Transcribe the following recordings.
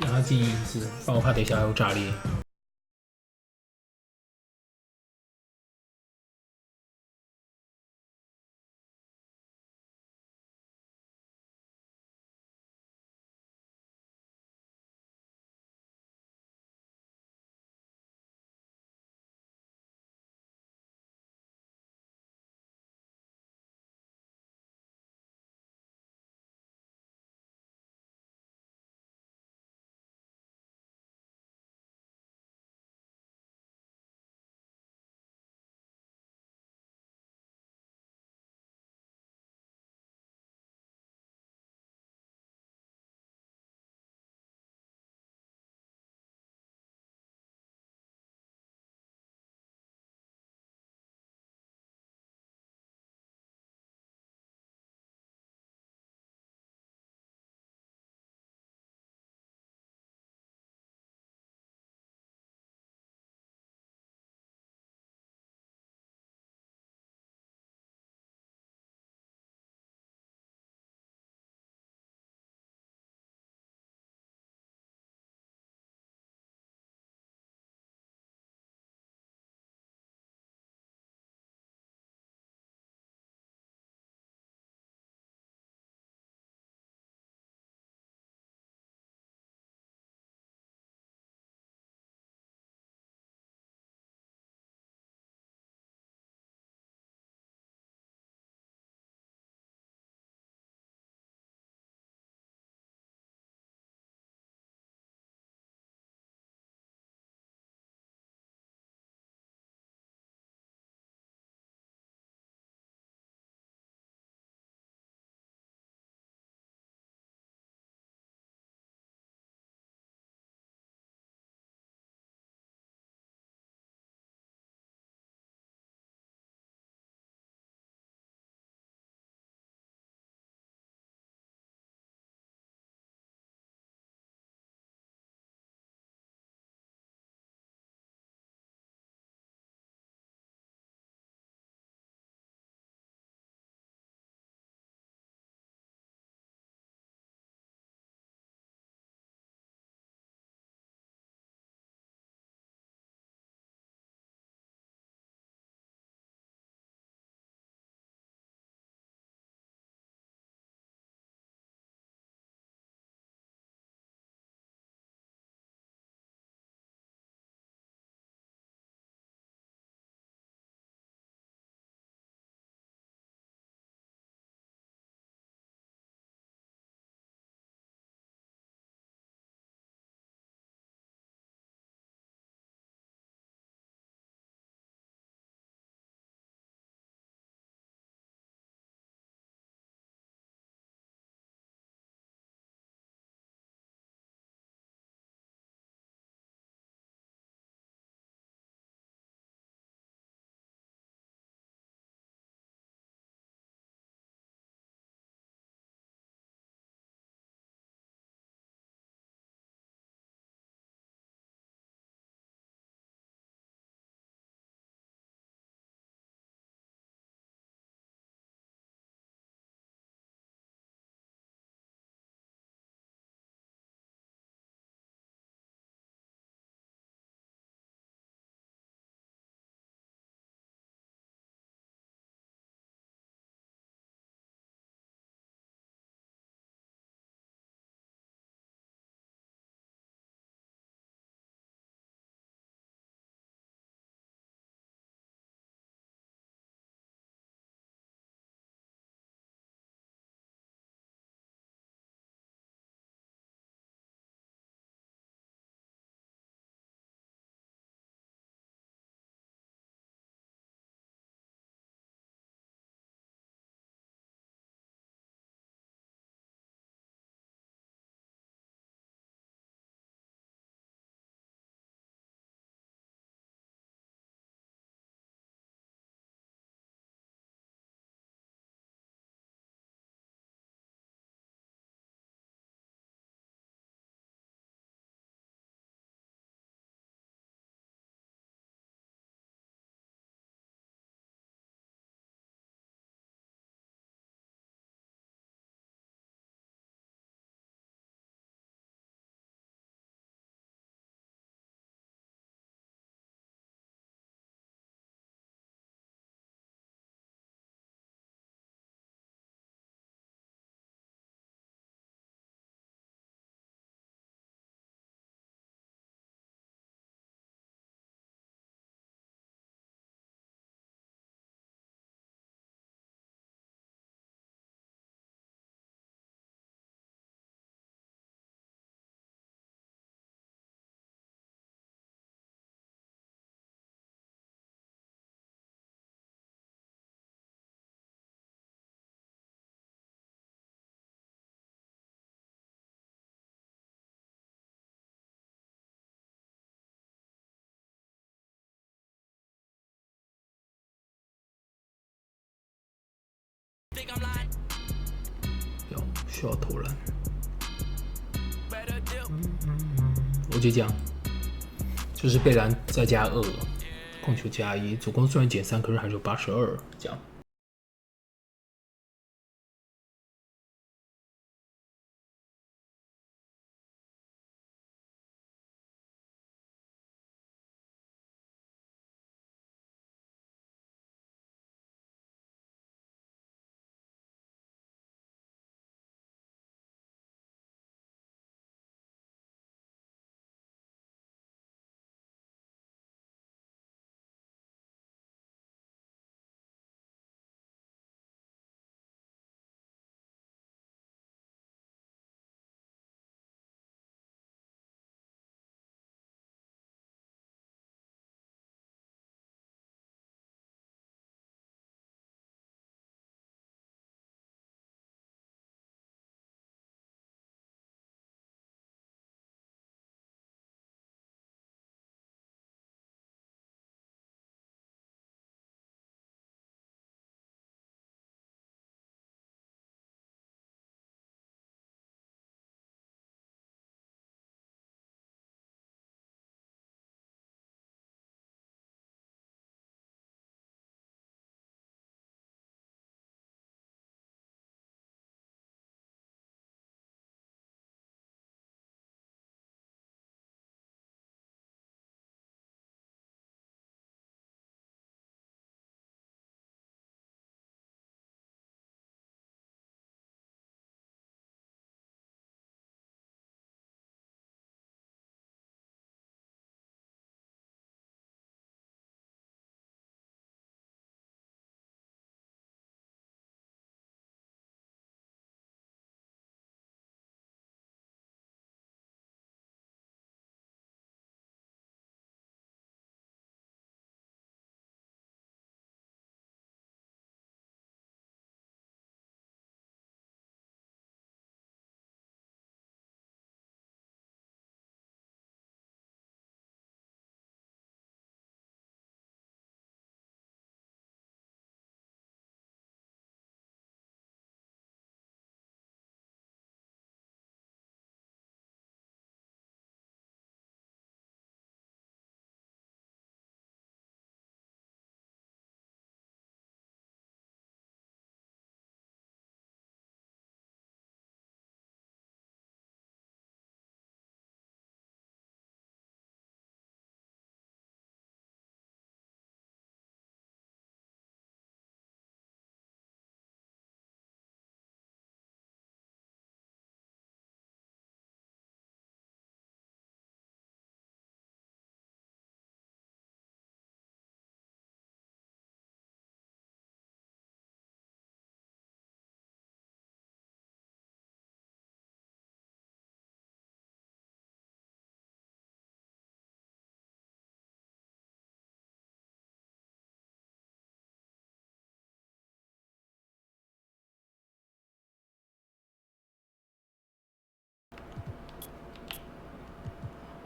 让它记忆隐私，不然我怕等一下又炸裂。就要偷懒。我就讲，就是贝兰再加2，控球加1，总共虽然减3，可是还是有82这样。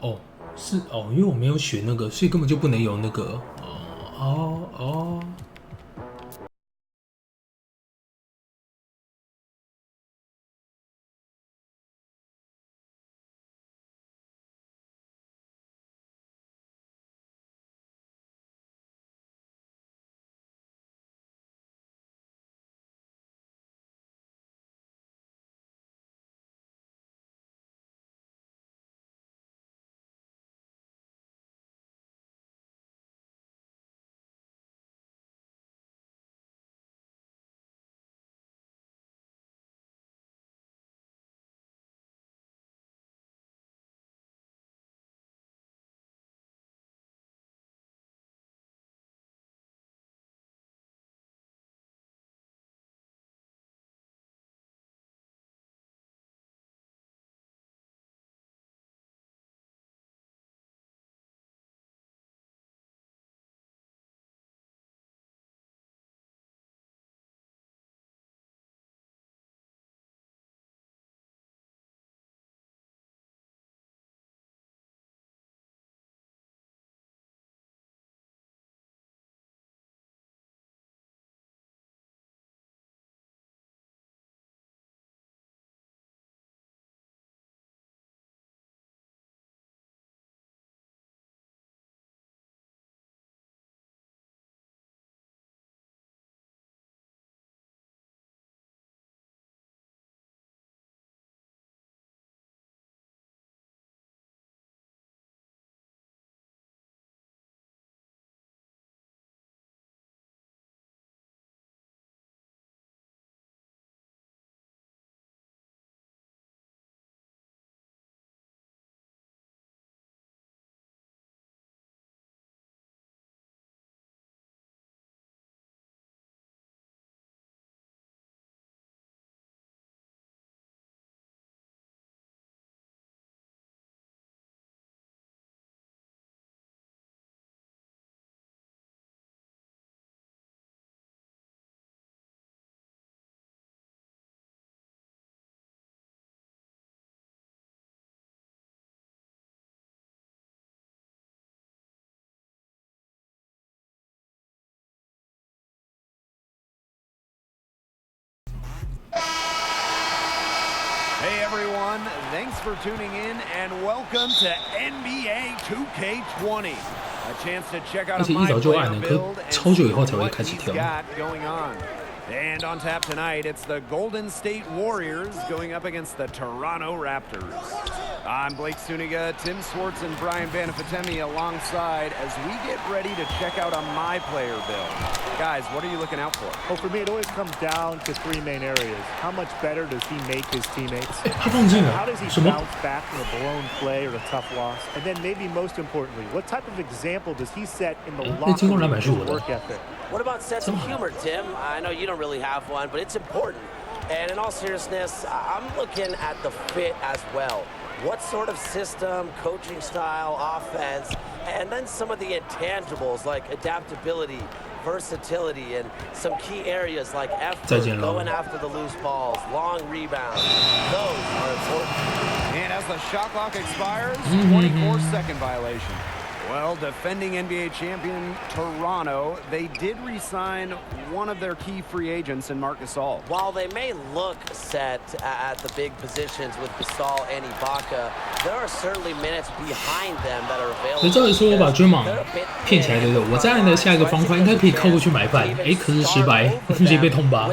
哦，是哦，因为我没有选那个，所以根本就不能有那个。哦， everyone. Thanks for tuning in and welcome to NBA 2K20. A chance to check out my player build and see what he's got going on. And on tap tonight, it's the Golden State Warriors going up against the Toronto Raptors. I'm Blake Suniga, Tim Swartz, and Brian Banafitemi alongside as we get ready to check out a my player build. Guys, what are you looking out for? Well, for me, it always comes down to three main areas. How much better does he make his teammates? How does he bounce back from a blown play or a tough loss? And then maybe most importantly, what type of example does he set in the locker room work ethic? What about sense of humor, Tim? I know you don't really have one, but it's important. And in all seriousness, I'm looking at the fit as well. What sort of system, coaching style, offense, and then some of the intangibles like adaptability, versatility, and some key areas like effort, going after the loose balls, long rebounds. Those are important. And as the shot clock expires, 24-second violation. Well, defending NBA champion Toronto, they did re-sign one of their key free agents in Marc Gasol. While they may look set at the big positions with Gasol and Ibaka, there are certainly minutes behind them that are available. 所以照理说，我把追莽骗起来，对不对？我在的下一个方块应该可以靠过去买饭，哎，可是失败，直接被痛拔。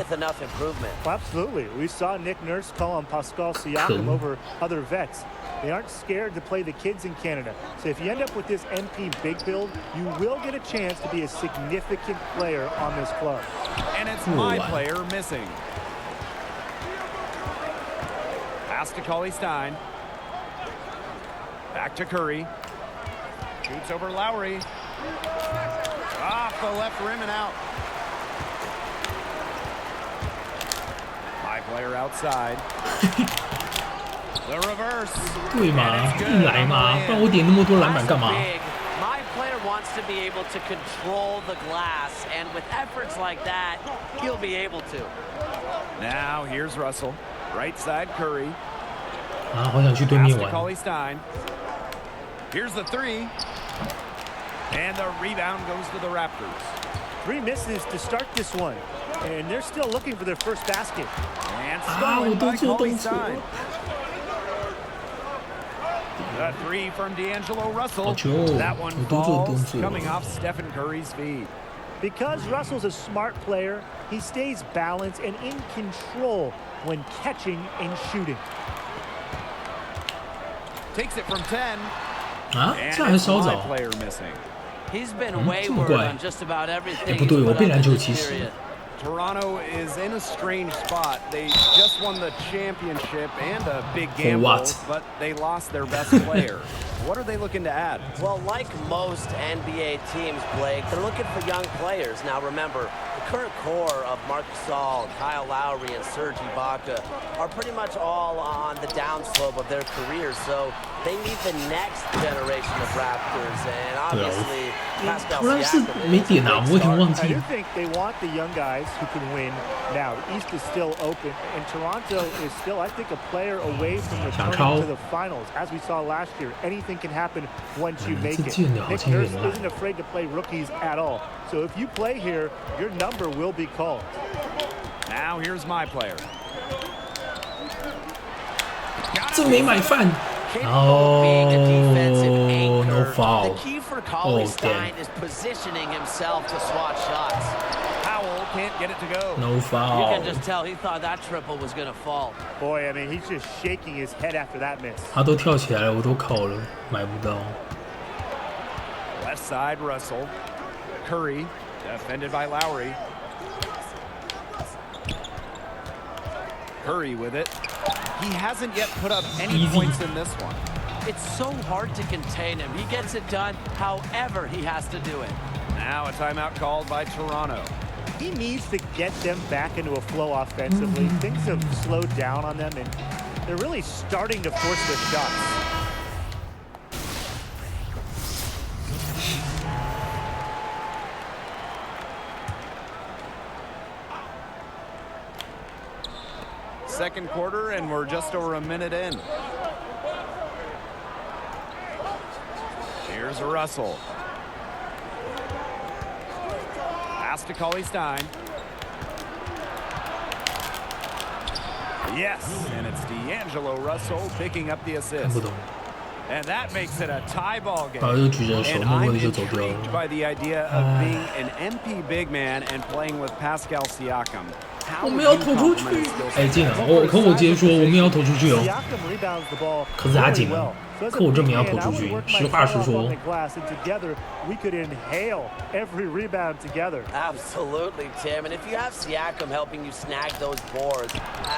Absolutely, we saw Nick Nurse call on Pascal Siakam over other vets. They aren't scared to play the kids in Canada. So if you end up with this MP big build, you will get a chance to be a significant player on this club. And it's my player missing. Pass to Cauley-Stein. Back to Curry. Shoots over Lowry. Off the left rim and out. My player outside. The reverse. 对嘛，来嘛，不然我点那么多篮板干嘛？ My player wants to be able to control the glass, and with efforts like that, he'll be able to. Now here's Russell, right side Curry. 啊，好想去对面玩。Cauley-Stein. Here's the three, and the rebound goes to the Raptors. 3 misses to start this one, and they're still looking for their first basket. And stolen by Cauley-Stein. The three from D'Angelo Russell. That one falls, coming off Stephen Curry's feet. Because Russell's a smart player, he stays balanced and in control when catching and shooting. Takes it from 10. 啊，这还稍早。 He's been wayward on just about everything. 不对，我被篮球歧视。 Toronto is in a strange spot. They just won the championship and a big gamble, but they lost their best player. What are they looking to add? Well, like most NBA teams, Blake, they're looking for young players. Now, remember, the current core of Marc Gasol, Kyle Lowry, and Serge Ibaka are pretty much all on the downslope of their careers, so they need the next generation of Raptors, and obviously, Pascal Siakam. I do think they want the young guys who can win now. The East is still open, and Toronto is still, I think, a player away from returning to the finals. As we saw last year, anything can happen once you make it. Nick Nurse isn't afraid to play rookies at all. So if you play here, your number will be called. Now here's my player. 这没买饭。Oh, no foul. The key for Cauley-Stein is positioning himself to swat shots. Powell can't get it to go. No foul. You can just tell he thought that triple was going to fall. Boy, I mean, he's just shaking his head after that miss. 他都跳起来了，我都考了，买不到。 Left side Russell. Curry, defended by Lowry. Curry with it. He hasn't yet put up any points in this one. It's so hard to contain him. He gets it done however he has to do it. Now a timeout called by Toronto. He needs to get them back into a flow offensively. Things have slowed down on them, and they're really starting to force their shots. Second quarter, and we're just over a minute in. Here's Russell. Pass to Cauley-Stein. Yes, and it's D'Angelo Russell picking up the assist. And that makes it a tie ball game. And I'm intrigued by the idea of being an MP big man and playing with Pascal Siakam. 我们要投出去，哎进了，可我直接说我们要投出去哦，可是他进了，可我证明要投出去，实话实说。Absolutely, Tim. And if you have Siakam helping you snag those boards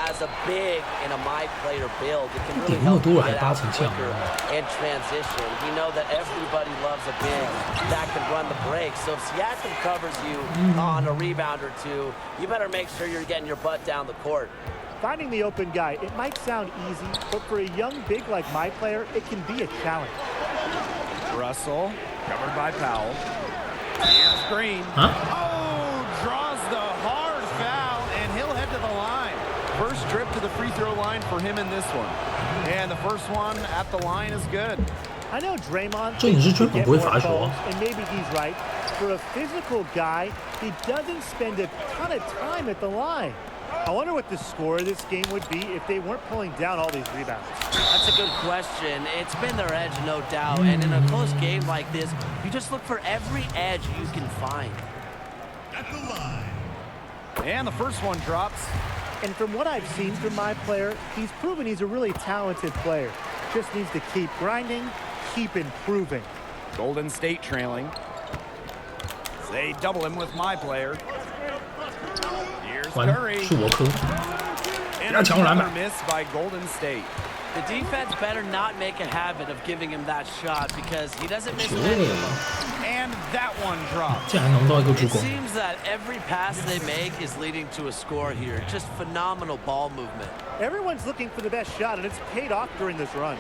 as a big in a my player build, it can really help you get out quicker and transition. You know that everybody loves a big that can run the break. So if Siakam covers you on a rebound or two, you better make sure you're getting your butt down the court. Finding the open guy, it might sound easy, but for a young big like my player, it can be a challenge. Russell, covered by Powell. Here's Green. Huh? Oh, draws the hard foul, and he'll head to the line. First trip to the free throw line for him in this one. And the first one at the line is good. I know Draymond 这你是追捧不会罚球 and maybe he's right. For a physical guy, he doesn't spend a ton of time at the line. I wonder what the score of this game would be if they weren't pulling down all these rebounds. That's a good question. It's been their edge, no doubt. And in a close game like this, you just look for every edge you can find. At the line. And the first one drops. And from what I've seen from my player, he's proven he's a really talented player. Just needs to keep grinding, keep improving. Golden State trailing. They double him with my player. Here's Curry. 是我科， And another miss by Golden State. The defense better not make a habit of giving him that shot because he doesn't miss many of them. And that one dropped. 竟然能到一个助 It 攻。 seems that every pass they make is leading to a score here. Just phenomenal ball movement. Everyone's looking for the best shot, and it's paid off during this run.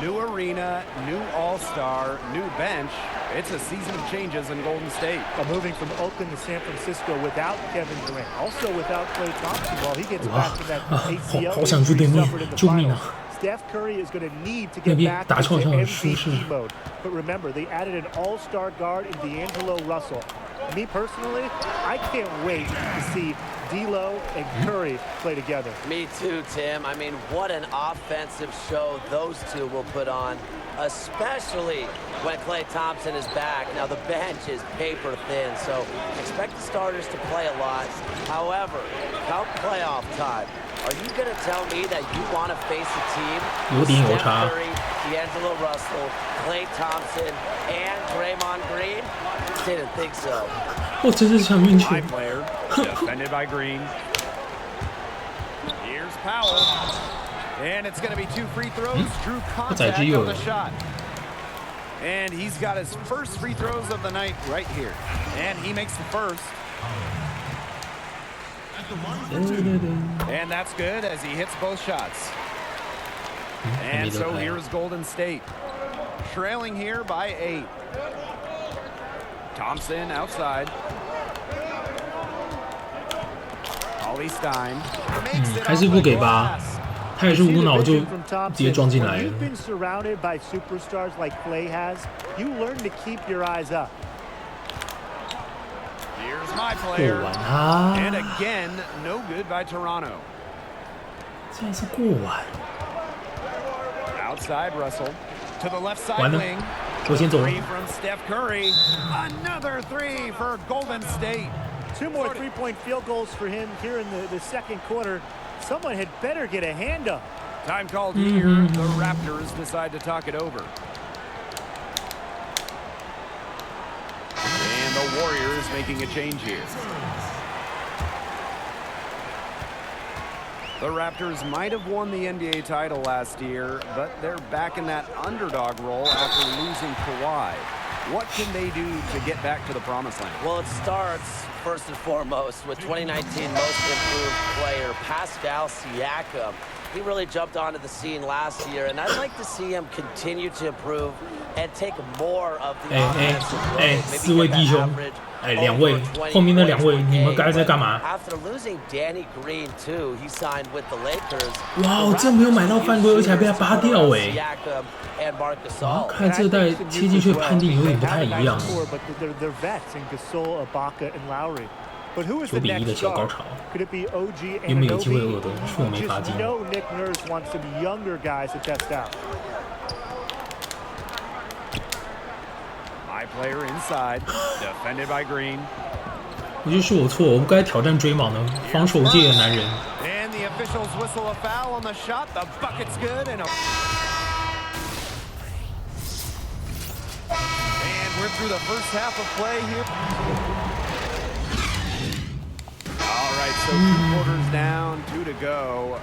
New arena, new all-star, new bench. It's a season of changes in Golden State. Moving from Oakland to San Francisco without Kevin Durant, also without Klay Thompson while he gets back from that ACL 好想去对面，救命啊！ Steph Curry is going to need to get back into MVP mode. But remember, they added an all-star guard in D'Angelo Russell. Me personally, I can't wait to see D'Lo and Curry play together. Me too, Tim. I mean, what an offensive show those two will put on, especially when Klay Thompson is back. Now, the bench is paper thin, so expect the starters to play a lot. However, come playoff time, are you going to tell me that you want to face a team with Steph Curry, D'Angelo Russell, Klay Thompson, and Draymond Green? Didn't think so. 我真是想运气。 My player, defended by Green. Here's Powell. And it's going to be 2 free throws. Drew contact on the shot. And he's got his first free throws of the night right here. And he makes the first. And that's good as he hits both shots. And so here's Golden State. Trailing here by 8. Thompson outside. Ollie Stein. 还是不给吧，他也是无脑就直接撞进来了。 You've been surrounded by superstars like Klay has. You learn to keep your eyes up. Here's my player. 过完啊！ And again, no good by Toronto. 竟然是过完。 Outside Russell. To the left side 完了， wing. 我先走了。 Three from Steph Curry. Another 3 for Golden State. 2 more three-point field goals for him here in the second quarter. Someone had better get a hand up. Time called here. The Raptors decide to talk it over. And the Warriors making a change here. The Raptors might have won the NBA title last year, but they're back in that underdog role after losing Kawhi. What can they do to get back to the promised land? Well, it starts first and foremost with 2019 Most Improved Player Pascal Siakam. He really jumped onto the scene last year, and I'd like to see him continue to improve and take more of the offensive load. 四位弟兄，两位后面那两位，你们刚才在干嘛？ After losing Danny Green too, he signed with the Lakers. 哇，我真没有买到犯规，而且还被他扒掉哎！ Siakam and Marc 哇， Gasol. 看这代切进去判定有点不太一样。 But they're vets in Gasol, Ibaka, and Lowry. But who is 9 the 比1 next 的小高 star? 潮， Could it be OG 原本有机会 Anunoby? 2得，是我没罚 Just 进。 know Nick Nurse wants some younger guys to test out. My player inside, defended by Green. 我觉得是我错，我不该挑战追莽的防守界的男人。 And the officials whistle a foul on the shot. The bucket's good and we're through the first half of play here. All right, so 2 quarters down, 2 to go.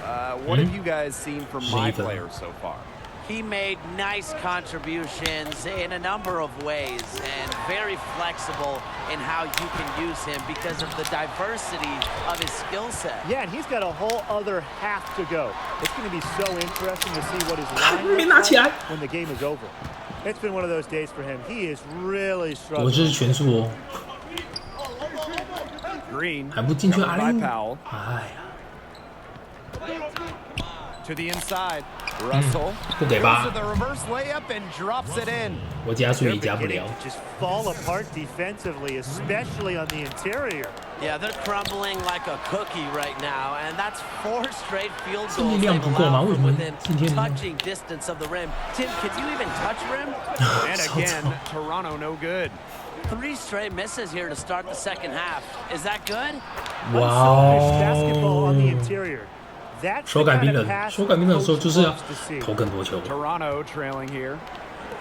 What have you guys seen from my player so far? He made nice contributions in a number of ways and very flexible in how you can use him because of the diversity of his skill set. Yeah, and he's got a whole other half to go. It's going to be so interesting to see what his line looks like when the game is over. It's been one of those days for him. He is really 我这是 struggling. 全速哦， Green 还不进去 covered 啊！ by Powell 哎呀， to the inside. Russell 不给 goes 吧 to？the reverse layup and drops it in. 我加速 They're 也加不 beginning 了。 to just fall apart defensively, especially on the interior. Yeah, they're crumbling like a cookie right now, and that's 4 straight field 竞技 goals 量 they've 不够吗？ allowed 为什 from 么 within 今天 touching distance of the rim. Tim, could you even touch rim? And again, Toronto no good. 3 straight misses here to start the second half. Is that good? 哇 Unselfish basketball on the 哦！ interior. That's 手 the 感 kind 冰 of 冷， pass 手感冰冷的时候 coach 就是要 loves to see. 投更多球。 Toronto trailing here.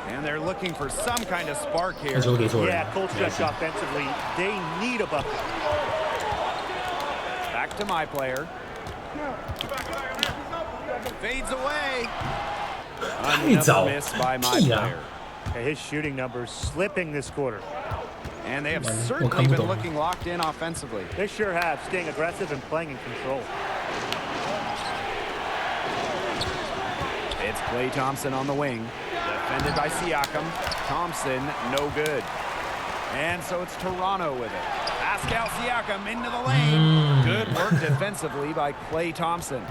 And they're looking for some kind of spark 那 here. 球给错人 Yeah, cold 没关 stretch 系。 offensively. They need a bucket. Back to my player. Fades away. 太早 Another miss by my 屁啊！ player. Okay, his shooting numbers slipping this quarter. And they have Well, certainly we'll come been to them. looking locked in offensively. They sure have, staying aggressive and playing in control. It's Klay Thompson on the wing. Defended by Siakam. Thompson, no good. And so it's Toronto with it. Pascal Siakam into the lane. Good work defensively by Klay Thompson.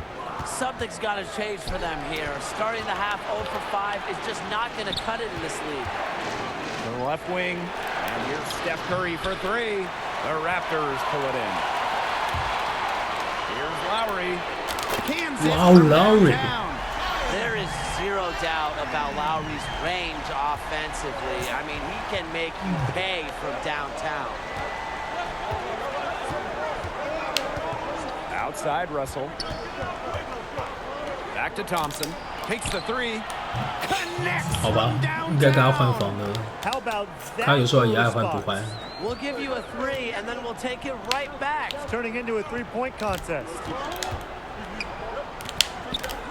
Something's got to change for them here. Starting the half 0 for 5 is just not going to cut it in this league. To the left wing. And here's Steph Curry for 3. The Raptors pull it in. Here's Lowry. Kansas Wow, from Lowry. downtown. There is 0 doubt about Lowry's range offensively. I mean, he can make you pay from downtown. Outside Russell. Back to Thompson. Takes the 3. Connects 好吧 from，应该跟他换 downtown. 防的。 How about 他 that 有时候也 for 爱换不 response? 换。 We'll give you a 3, and then we'll take it right back. Turning into a three-point contest.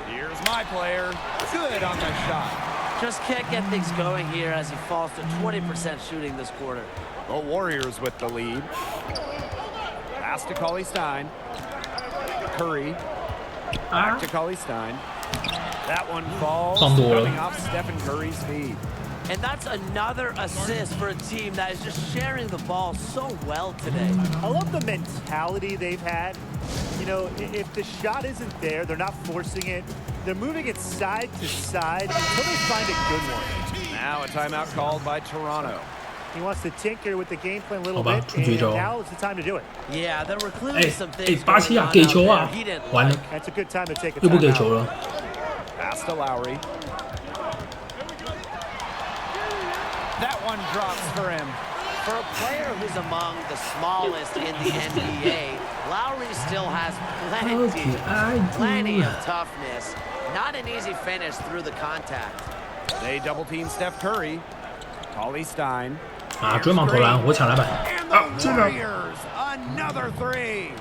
Here's my player. Good on the shot. Just can't get things going here as he falls to 20% shooting this quarter. The Warriors with the lead. Pass to Cauley Stein. Curry. Back to Cauley Stein. That one falls, 放多了。 coming off Stephen Curry's feed. And that's another assist for a team that is just sharing the ball so well today. I love the mentality they've had. You know, if the shot isn't there, they're not forcing it. They're moving it side to side until they find a good one. Now a timeout called by Toronto. He wants to tinker with the game plan a little 好吧， bit, 出绝招。 and now is the time to do it. Yeah, there were clearly some 哎 things 巴西 going 亚 on 给 out 球 there 啊 he didn't！ 完了 like.， That's a good time to take a 又不给球 timeout. 了。 Pass to Lowry. That one drops for him. For a player who's among the smallest in the NBA, Lowry still has plenty of toughness. Not an easy finish through the contact. They double team Steph Curry. Cauley Stein. 啊，追莽投篮，我抢篮板。 And 啊， the 真的。 Warriors, another 3.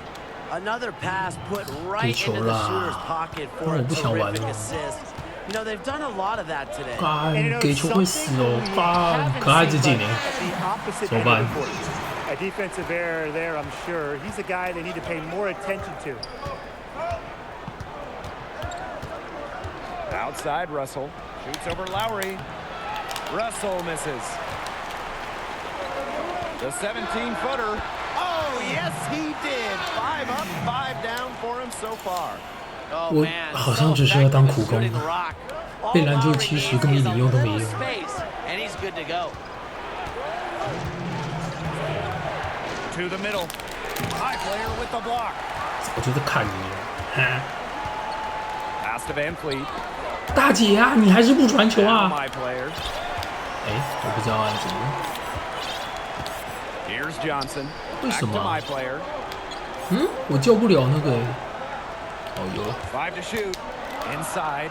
Another pass put right 给球 into the 啦。 shooter's pocket 但 for 我 a 不想玩 terrific 了。 assist. You know, they've done a lot of that today. 干，给球会死哦！干，可爱之技能。 怎么办？ A defensive error there, I'm sure. He's a guy they need to pay more attention to. Outside Russell. Shoots over Lowry. Russell misses. The 17-footer. Oh, yes, he did. 5 up, 5 down for him so far. Oh 我 man, 好 so 像只是要当 effective 苦 at 工 shooting the rock. All 被篮球 Lowry 其实 needs 根本一 is 点 a 用都没 little 有。 space, and he's good to go. To the middle. High player with the block. 我就在看你，哈。 Pass to Van Fleet. 大姐啊，你还是不传球啊？ My player. 哎，我不知道啊，怎么？ Here's Johnson. 为什 Back to 么 my player. 嗯，我叫不了那个。哦，有了。 5 to shoot. Inside.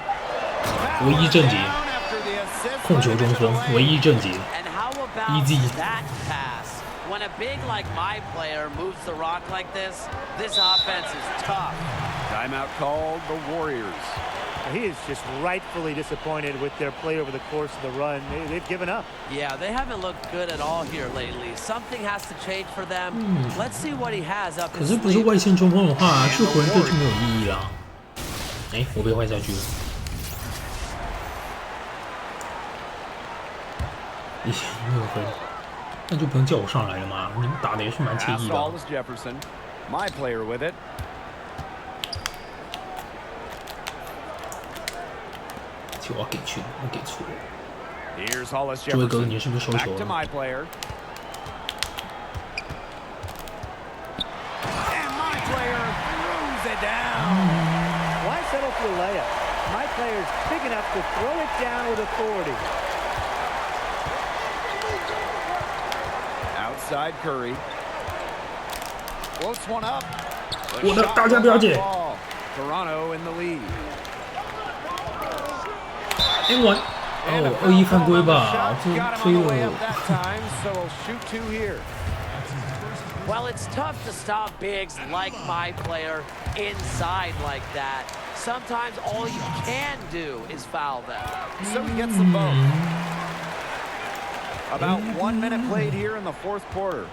唯一正解， After the assist. 控球中锋，唯一正解。 And how about Easy. that pass? When a big like my player moves the rock like this offense is tough. Timeout called the Warriors. He is just rightfully disappointed with their play over the course of the run. They've given up. Yeah, they haven't looked good at all here lately. Something has to change for them. Let's see what he has up 可 his 是不是 sleeve. 外线中锋的话，去湖人队就没有意义啦。哎，我被换下去了。咦，6分，那就不用叫我上来了嘛？你们打的也是蛮惬 Pass 意 to 的。 Aldis Jefferson. My player with it. 球我给去，我给错了。 Here's Hollis 这位哥， Jefferson. 你是不是收球 Back to 了？ my player. And my player throws it down. Why settle for the layup? My player's big enough to throw it down with authority. Outside Curry. Floats one up. The 我的 shot 大家 will 表 not 姐。 fall. Toronto in the lead. 哎，我 And a 哦， foul 21犯 call 规 on the 吧？ shot. 这 Got him 吹 on the 了 layup that time, so he'll shoot 2 here. Well, it's tough to stop bigs like my player inside like that. Sometimes all you can do is foul them. So he gets them both. About 1 minute played here in the 4th quarter.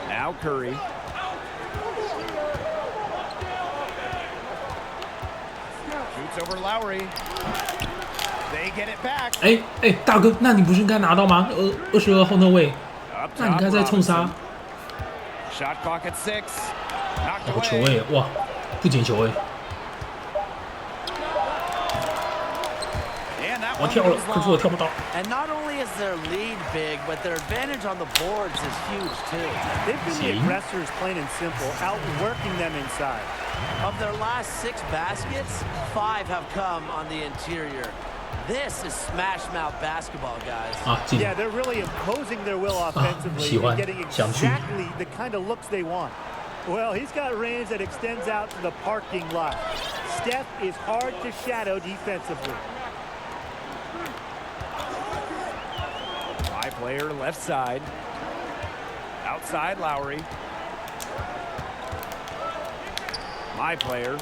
Now Curry. Shoots over Lowry. They get it back. 哎哎，大哥，那你不是应该拿到吗？22号那位， Up 那你 top, 该再冲杀。 Robinson. Shot clock at 6. Knocked 哦，球 away. 位，哇，不捡球位， And that 我 one 跳了， goes 可是我 long. 跳不到。 And not only is their lead big, but their advantage on the boards is huge too. They've been the See? aggressors, plain and simple, outworking them inside. Of their last 6 baskets, 5 have come on the interior. This is smash mouth basketball, guys. 啊，进 Yeah, they're really imposing their will offensively 喜欢 and getting 想去 exactly the kind of looks they want. Well, he's got range that extends out to the parking lot. Steph is hard to shadow defensively. My player left side. Outside Lowry. My player.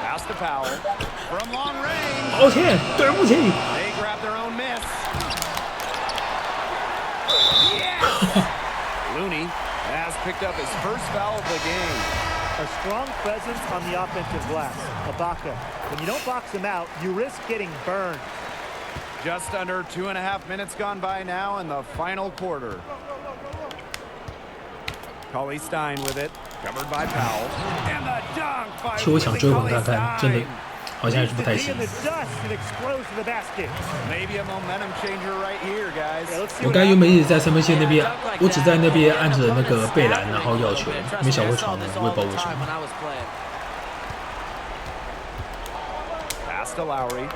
Pass to Powell. From long range. 抱歉，对不起。 They grab their own miss. Yes! Looney has picked up his first foul of the game. A strong presence on the offensive glass. Ibaka. When you don't box him out, you risk getting burned. Just under 2.5 minutes gone by now in the final quarter. Cauley Stein with it, covered by Powell. And the dunk by 其实我想追魂看 Cauley 看，真的 Stein. 好像还是不太 Be 行 in。the dust and explodes to the basket. Maybe a momentum changer right here, guys. Yeah, let's see 我 what 刚原本 happens. 一直在三分线那边，我只在那边按着那个背篮，然后要球，没想过传的，我也不知道为什么。 Pass to Lowry.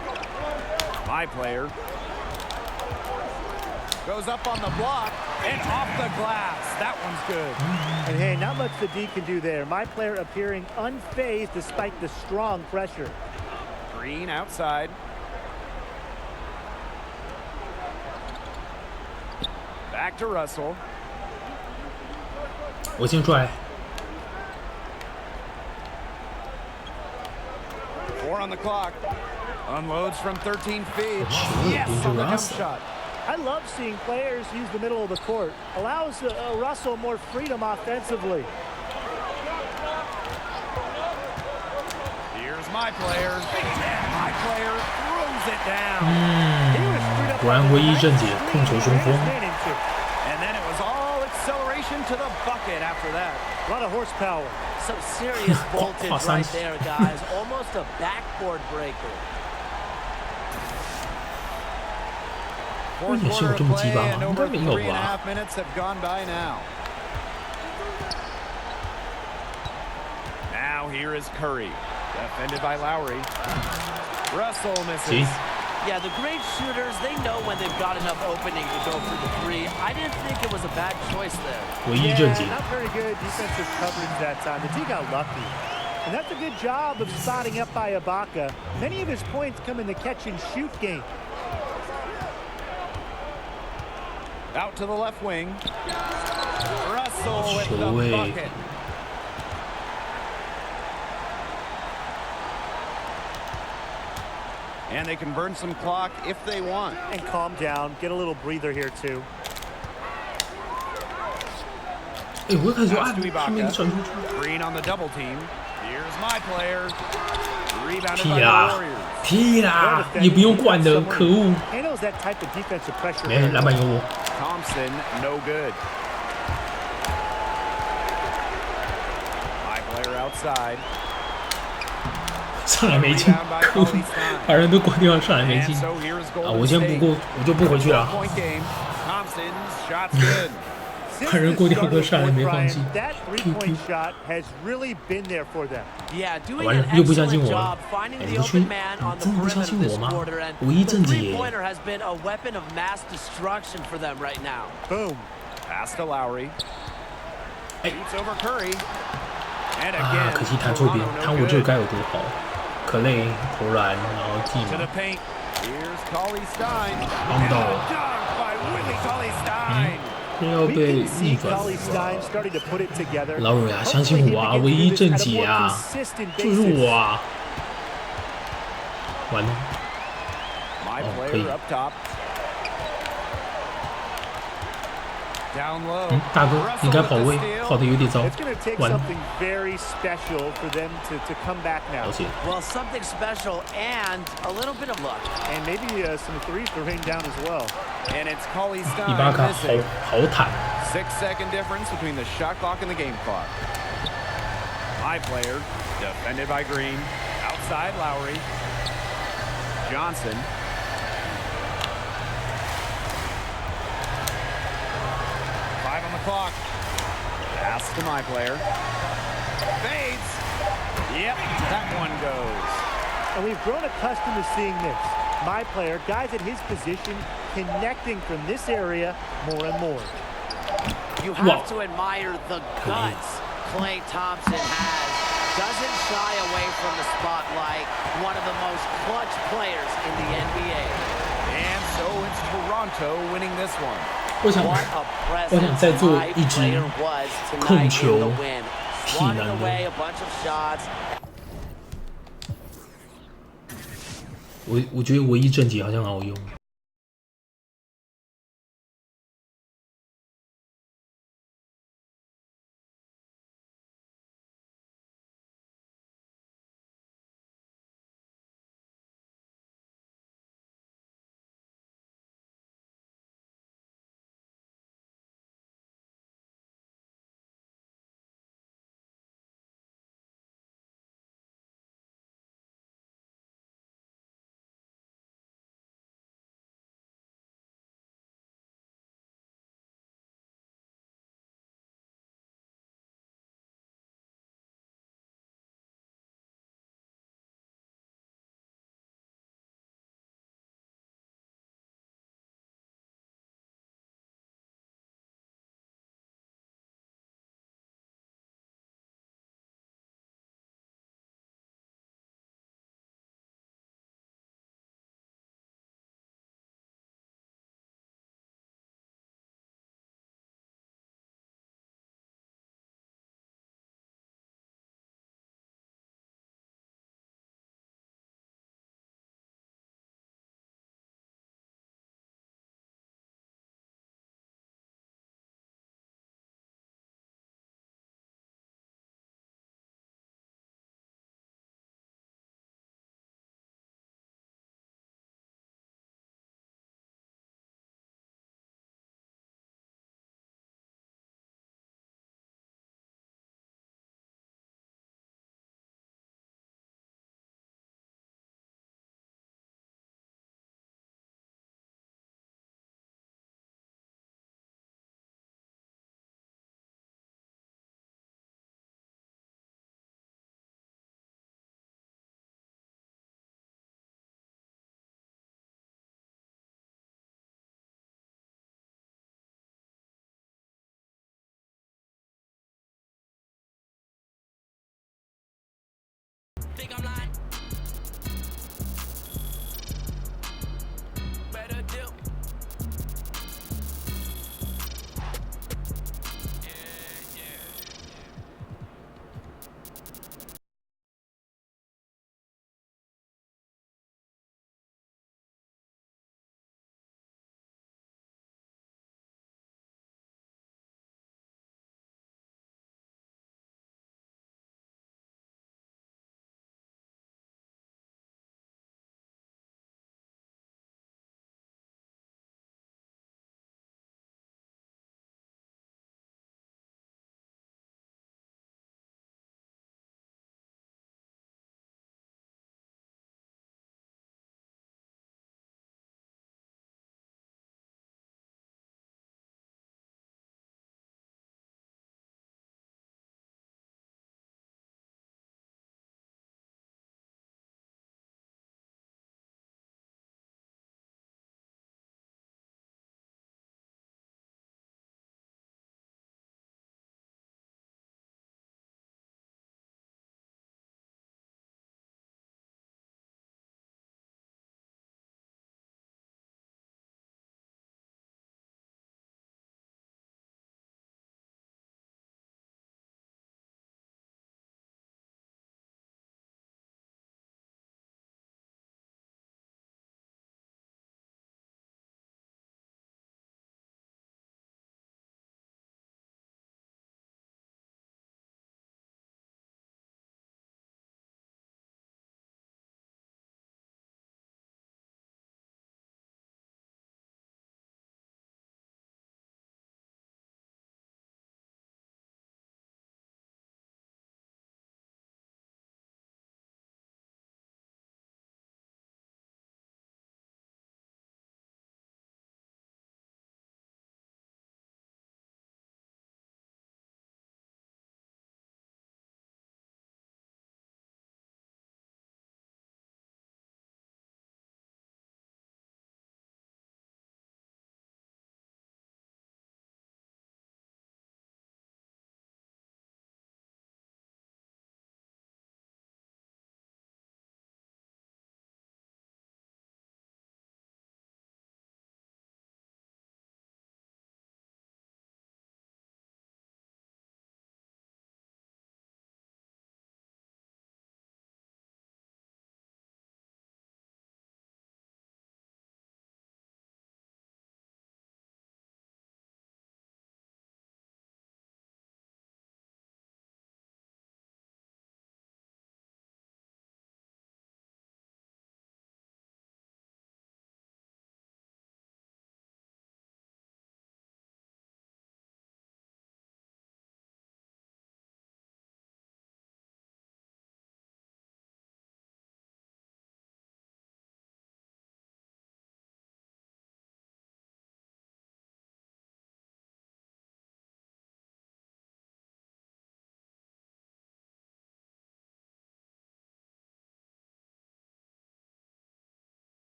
My player. Goes up on the block and off the glass. That one's good. And hey, not much the D can do there. My player appearing unfazed despite the strong pressure. Green outside. Back to Russell. 我先出来， 4 on the clock. Unloads from 13 feet. Sure, Yes, on the jump Russell. shot. I love seeing players use the middle of the court. Allows Russell more freedom offensively. Here's my player. And my player throws it down. He was screwed up 果然 on the 唯一正解 nice 控球中 screen 锋 he ran into. And then it was all acceleration to the bucket after that. A lot of horsepower. Some serious voltage Awesome. right there, guys. Almost a backboard breaker. 我也是有这么鸡巴吗？应该没有吧。Now here is Curry, defended by Lowry. Russell misses. Yeah, the great shooters, they know when they've got enough opening to go for the three. I didn't think it was a bad choice there. 唯一正解。 Not very good defensive coverage that time. The D got lucky. And that's a good job of spotting up by Ibaka. Many of his points come in the catch-and-shoot game. Out to the left wing. Russell with the bucket. And they can burn some clock if they want. And calm down. Get a little breather here, too. 哎，我开始说啊，他没传出去。 Green on the double team. Here's my player. Rebounded 踢 by 啦 the Warriors. 踢啦，也不用管的，可恶！ Handles that type of defensive pressure. 没，篮板有我。 Thompson, no good. My player outside. 上来没进，可恶！把人都关掉，上来没进。 And so here is 啊， Golden 我先不过，我就不回去了。 Point game. Thompson's shot's good. 把人过掉都上来没放弃。 That three-point shot has really been there for them. Yeah, doing 完了 an 又不相信 excellent 我了 job。finding 哎， the 你去， open man on 你 the 真的不相 perimeter 信 this 我吗？ quarter, and 唯一 the 正解。 three-pointer has been a weapon of mass destruction for them right now. Boom. Pass to Lowry. 哎 Beats over Curry. And 啊， again, 可惜弹错边， Toronto 弹 no 我这 good. 该有多好！可累投篮，然后进 To the 嘛， paint. Here's Cauley Stein. 帮到 And a 了， dunk by Willie Cauley Stein. 这要 We 被 can 逆 see 转。 Cauley Stein starting to put it together. 老蕊啊，相信我啊，唯一正解啊，就是我啊！完了， My Oh, player please. up top. Down low. 嗯，大哥，你该跑位，跑的有点糟， It's going to take 完了， something very special for them to come back now. 抱歉， Well, something special and a little bit of luck. And maybe some threes to rain down as well. And it's Cauley 伊巴 Stein 卡好 missing. 好坦， 6-second difference between the shot clock and the game clock. My player, defended by Green. Outside Lowry. Johnson. Five on the clock. Pass to my player. Fades. Yep, that one goes. And we've grown accustomed to seeing this. My player, guys at his position, connecting from this area more and more. You Whoa. have to admire the guts Klay Thompson has. Doesn't shy away from the spotlight. One of the most clutch players in the NBA. And so it's Toronto winning this one. 我想 What a 我想 presence 再做 my 一支 player was 控 tonight in 球 the win. 体 Swatting 能 away 的， a bunch of shots. 我觉得唯一正解好像很好用。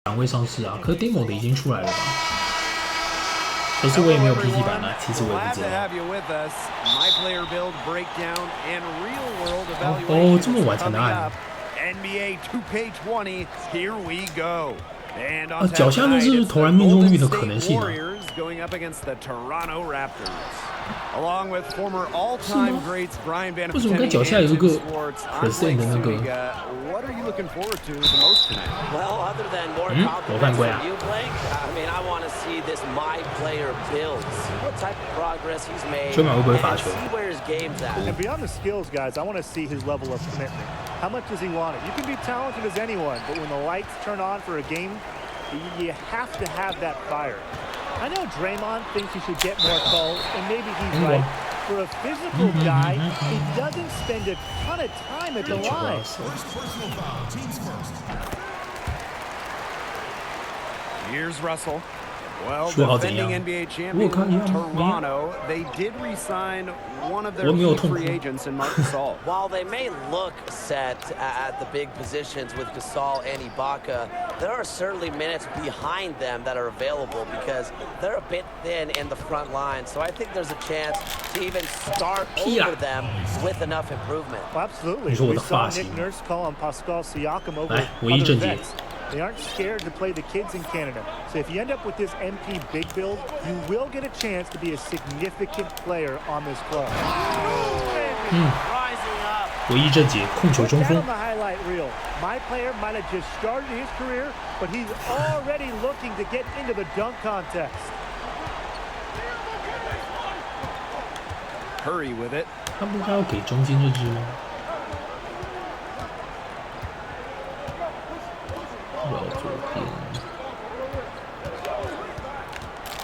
版未上市啊，可是 Demo 的已经出来了吧？可是我也没有 PT 版啊，其实我也不知道。哦，这么晚才能按。啊，脚下那是投篮命中率的可能性啊。是吗？为什么跟脚下有一个 percent 的那个？我犯规啊！球马会不会罚球？ And beyond the skills, guys, I want to see his level of commitment. How much does he want it? You can be talented as anyone, but when the lights turn on for a game, you have to have that fire. I know Draymond thinks he should get more calls, and maybe he's right. For a physical guy, he doesn't spend a ton of time at the line. Here's Russell. Well, defending NBA champion Toronto, they did re-sign one of their key free agents in Marc Gasol. While they may look set at the big positions with Gasol and Ibaka, there are certainly minutes behind them that are available because they're a bit thin in the front line. So I think there's a chance to even start over them with enough improvement. Well, absolutely. We saw Nick Nurse call on Pascal Siakam over other vets. They aren't scared to play the kids in Canada. So if you end up with this MP big build, you will get a chance to be a significant player on this club. Rising up. 唯一正解，控球中锋。 highlight reel. My player might have just started his career, but he's already looking to get into the dunk contest. Curry with it. 他不该要给中间这支吗？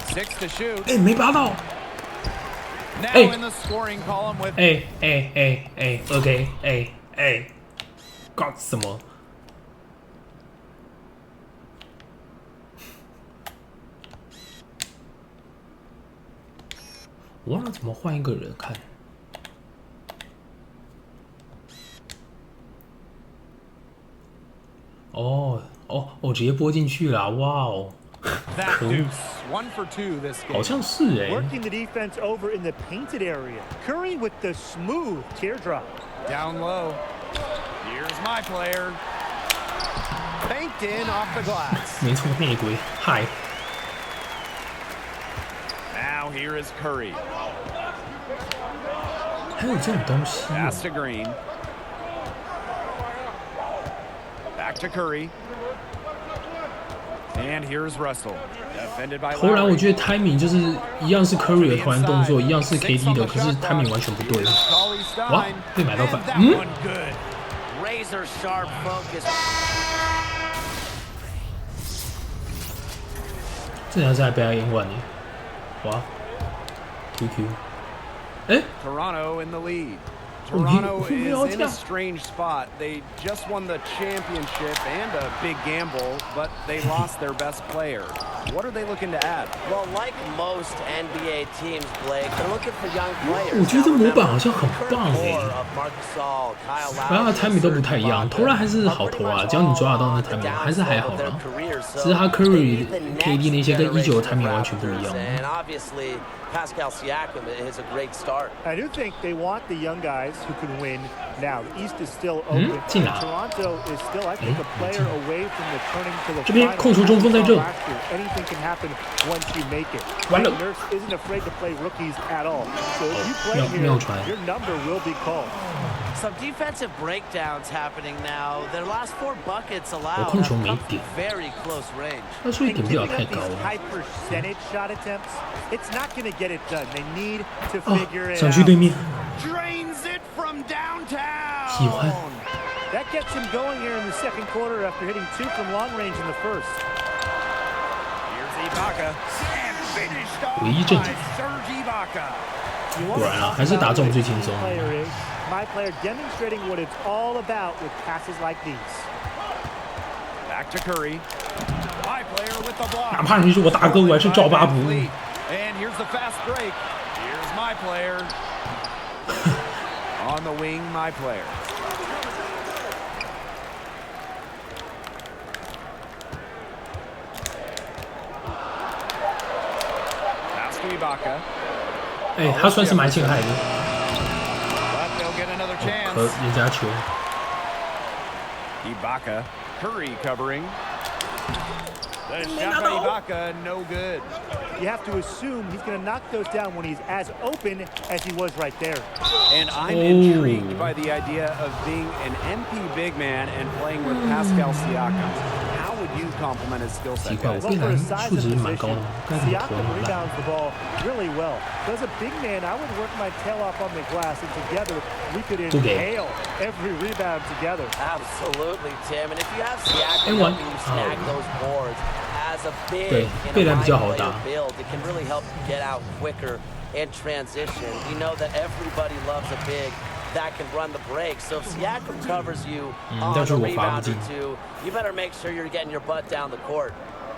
Six to shoot. 哎，没拔到。 Now in the scoring column with. ，OK，搞什么？我忘了怎么换一个人看。直接播进去了，哇哦！ 好像是哎。 Working the defense over in the painted area. Curry with the smooth teardrop. Down low. Here's my player. Banked in off the glass. 没错，内鬼，嗨。 Now here is Curry. 还有这种东西。 Pass to Green. Back to Curry. And here's Russell. Defended by 投篮我觉得 timing 就是一样是 Curry 的投篮动作，一样是 KD 的，可是 timing 完全不对。哇，被买到反，Razor sharp focus. 这还是还被他赢完呢。哇 ，QQ， 哎 ，Toronto in the lead. Toronto is in a strange spot. They just won the championship and a big gamble, but they lost their best player. What are they looking to add? Well, like most NBA teams, Blake, they're looking for young players. 我觉得这模板好像很棒哎，然后他 timing 都不太一样，投篮还是好投啊，只要你抓得到那 timing 还是还好啦。只是他 Curry、KD 那些跟19的 timing 完全不一样。 Pascal Siakam is a great start. I do think they want the young guys who can win now. The East is still open. Toronto is still, I think, a player away from returning to the 这边控球中锋在这。 Anything can happen once you make it. Nurse isn't afraid to play rookies at all. So if you play here, your number will be called. Some defensive breakdowns happening now. Their last 4 buckets allowed 控球没点， very close range. 他所以点不了太高了。 High percentage shot attempts. It's not going to get it done. They need to figure it out. 想去对面。 Drains it from downtown. 喜欢。 That gets him going here in the second quarter after hitting 2 from long range in the first. Here's Ibaka and finished off by Serge Ibaka. 果然啊，还是打中最轻松。 My player demonstrating what it's all about with passes like these. Back to Curry. My player with the block. 哪怕你是我大哥，我还是赵八不误。 And here's the fast break. Here's my player. On the wing, my player. 哎，他算是蛮陷害的。 和人家球。Ibaka, Curry covering. The shot by Ibaka, no good. You have to assume he's going to knock those down when he's as open as he was right there. And I'm intrigued by the idea of being an MP big man and playing with Pascal Siakam. How would you complement his skill set? 奇怪，我变蓝数值蛮高的，该怎么投那么烂？ rebounds the ball really well. As a big man, I would work my tail off on the glass, and together we could inhale every rebound together. Absolutely, Tim. And if you have Siakam helping you snag those boards as a big build, it can really help you get out quicker in transition. We know that everybody loves a big that can run the break. So if Siakam covers you on a rebound or two, you better make sure you're getting your butt down the court.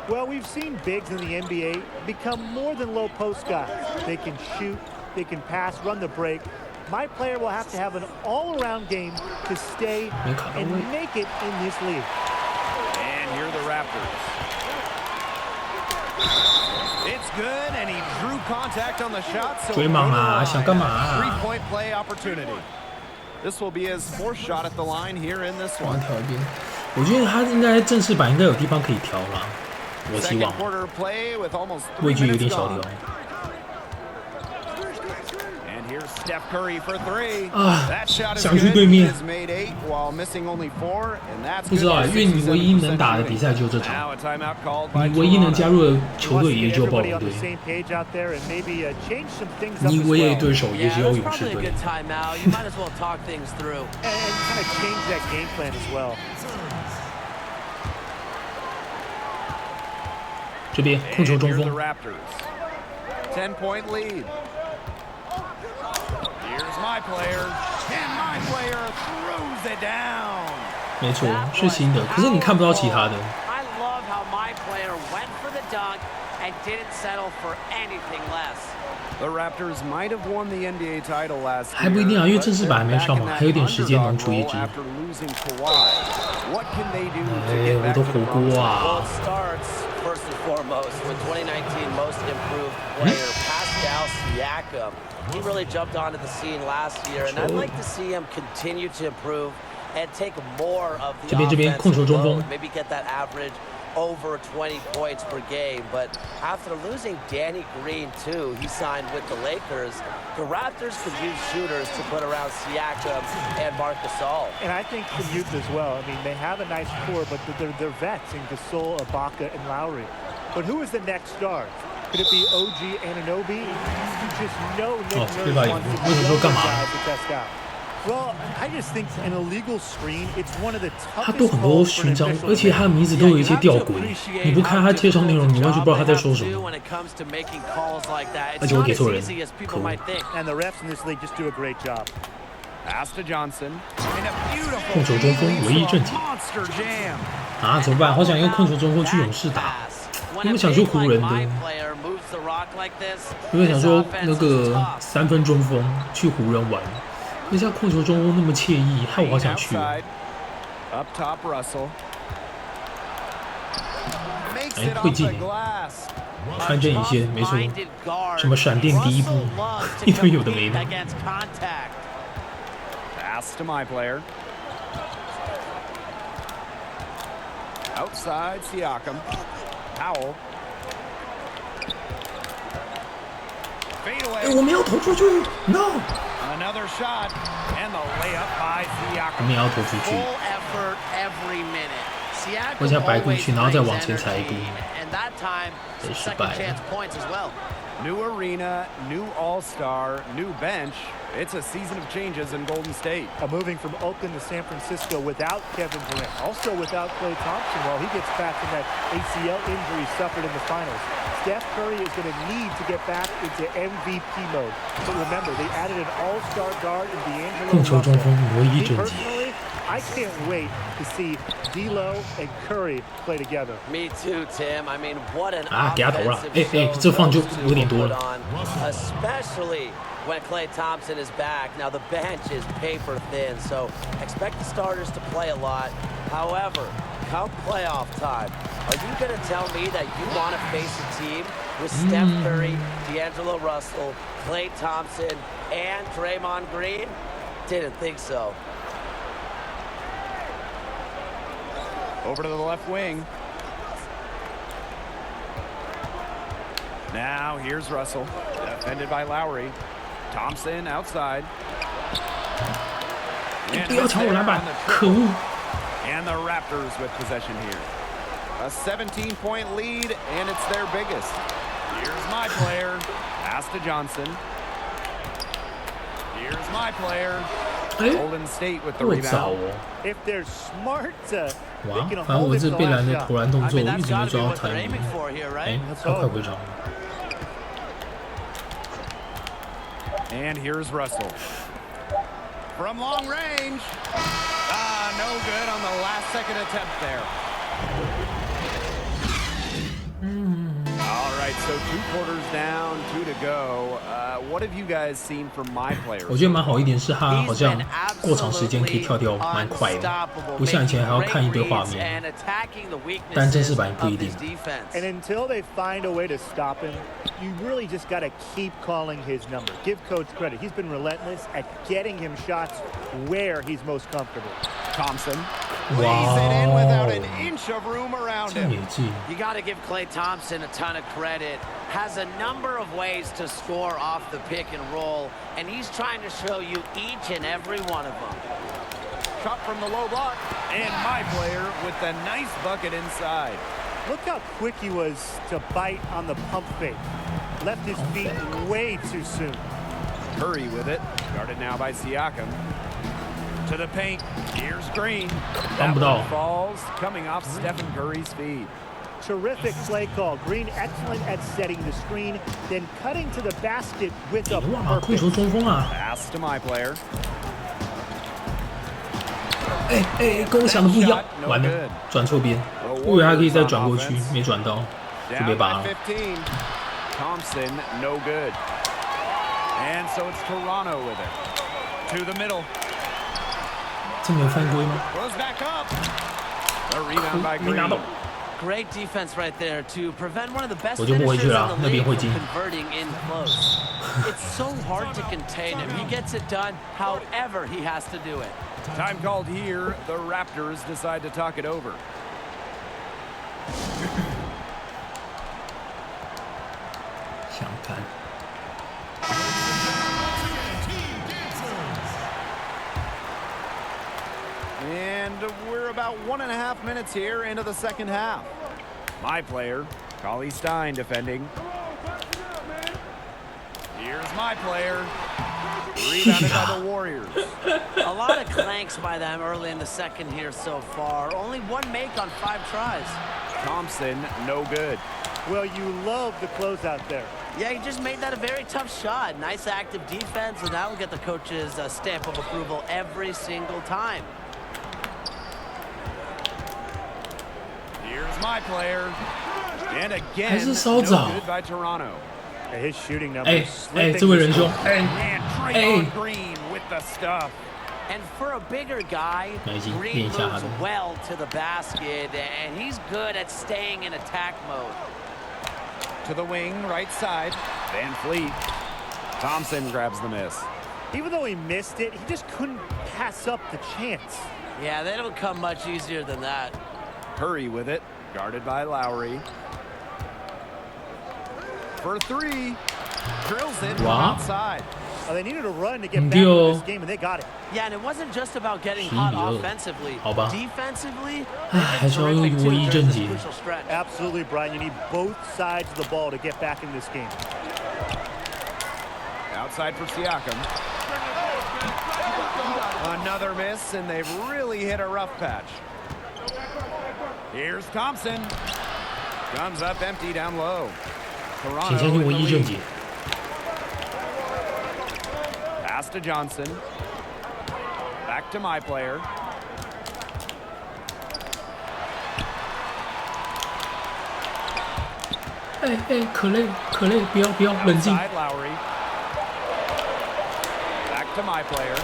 Well, we've seen bigs in the NBA become more than low post guys. They can shoot, they can pass, run the break. My player will have to have an all-around game to stay and make it in this league. And here are the Raptors. It's good, and he drew contact on the shot. So 追梦啊，想干嘛？3-point play opportunity. This will be his fourth shot at the line here in this one. 调一边，我觉得他应该正式版应该有地方可以调啦。我希望。位置有点小调。 Steph Curry for three. 想去对面。不知道啊，因为你唯一能打的比赛就这场，你唯一能加入的球队也就暴龙队，你唯一的对手也只有勇士队。这边控球中锋。 10-point lead. Here's my player, and my player throws it down. 没错，是新的，可是你看不到其他的。I love how my player went for the dunk and didn't settle for anything less. The Raptors might have won the NBA title last year. 还不一定啊，因为正式版还没上嘛，还有点时间能出一支。What can they do 哎，我的火锅啊！ First and foremost, with 2019 Most Improved Player Pascal Siakam, he really jumped onto the scene last year, and I'd like to see him continue to improve and take more of the offensive load, maybe get that average over 20 points per game. But after losing Danny Green too, he signed with the Lakers. The Raptors could use shooters to put around Siakam and Marc Gasol. And I think the youth as well. I mean, they have a nice core, but they're vets in Gasol, Ibaka, and Lowry. But who is the next star? Could it be OG Anunoby? You just know Nick Nurse wants to be those guys to test out. Well, I just think an illegal screen, it's one of the toughest. 他都很多勋章，而且他的名字都有一些吊诡。你不看他介绍内容，你完全不知道他在说什么。而且我给错人，可恶！ And the refs in this league just do a great job. 控球中锋唯一正解啊，怎么办？好想用控球中锋去勇士打，因为想说湖人的，因为想说那个3分中锋去湖人玩。 那像控球中锋那么惬意，害我好想去。哎，会进，穿针一些，没错。什么闪电第一步，一堆有的没的。Outside Siakam, Powell. 哎，我们要投出去 ，No。 Another shot and the layup by Siakam. 我们也要投出去。 Full effort every minute. 我想摆过去，然后再往前踩一步。 And that time, second chance points as well. New arena, new all-star, new bench. It's a season of changes in Golden State. Moving from Oakland to San Francisco without Kevin Durant, also without Klay Thompson while he gets back from that ACL injury suffered in the finals. Steph Curry is going to need to get back into MVP mode. But remember, they added an all-star guard in D'Angelo Russell. I can't wait to see D'Lo and Curry play together. Me too, Tim. I mean, what an 给他投了，这放就有点多了。 Especially when Klay Thompson is back. Now the bench is paper thin, so expect the starters to play a lot. However, come playoff time, Are you going to tell me that you want to face a team with Steph Curry, D'Angelo Russell, Klay Thompson, and Draymond Green? Didn't think so. Over to the left wing. Now here's Russell, defended by Lowry. Thompson outside. And the Raptors with possession here. A 17-point lead, and it's their biggest. Here's my player. Pass to Johnson. Here's my player. Golden State with the rebound. If they're smart, 哇，反正我这被拦的投篮动作，我一直没抓到台面。哎，他快回场了。 And here's Russell. From long range. No good on the last second attempt there. All right, so 2 quarters down, 2 to go. What have you guys seen from my players? 我觉得蛮好一点是他好像过场时间可以跳掉蛮快的，不像以前还要看一堆画面。但正式版不一定。And until they find a way to stop him, you really just got to keep calling his number. Give Coach credit. He's been relentless at getting him shots where he's most comfortable. Thompson lays it in without an inch of room around him. You got to give Klay Thompson a ton of credit. Has a number of ways to score off the pick and roll, and he's trying to show you each and every one of them. Shot from the low block, and my player with the nice bucket inside. Look how quick he was to bite on the pump fake. Left his feet way too soon. Curry with it, guarded now by Siakam. To the paint, here's Green. That one falls, coming off Stephen Curry's feet. Terrific play call. Green excellent at setting the screen, then cutting to the basket with a purpose. Pass to my player. 跟我想的不一样，完了，转错边，我以为他可以再转过去，没转到，就被拔了。Thompson, no good. And so it's Toronto with it. To the middle. 这没有犯规吗？ Goes back up. A rebound by Green. Great defense right there to prevent one of the best 我就不回去 finishers 了， in 那 the 边 league 会 from 进。 converting in close. It's so hard to contain him. He gets it done however he has to do it. Time called here. The Raptors decide to talk it over. 想看。 And we're about 1.5 minutes here into the second half. My player, Cauley Stein defending. Here's my player. Rebounded by the Warriors. A lot of clanks by them early in the second here so far. Only 1 make on 5 tries. Thompson, no good. Well, you love the closeout there. Yeah, he just made that a very tough shot. Nice active defense, and that will get the coach's stamp of approval every single time. Here's my player. And again, 还是稍早。 no good by Toronto. His shooting numbers. 这位仁兄， And Draymond Green with the stuff. And for a bigger guy, Green moves well to the basket, and he's good at staying in attack mode. To the wing, right side. Van Fleet. Thompson grabs the miss. Even though he missed it, he just couldn't pass up the chance. Yeah, they don't come much easier than that. Curry with it, guarded by Lowry. For 3, drills it from outside. Oh, they needed a run to get back in this game, and they got it. Yeah, and it wasn't just about getting hot offensively. Defensively, Absolutely, Brian. You need both sides of the ball to get back in this game. Outside for Siakam. Another miss, and they've really hit a rough patch. Here's Thompson. Comes up empty down low. Toronto with the lead. Pass to Johnson. Back to my player.可累，不要，冷静。 Outside Lowry. Back to my player.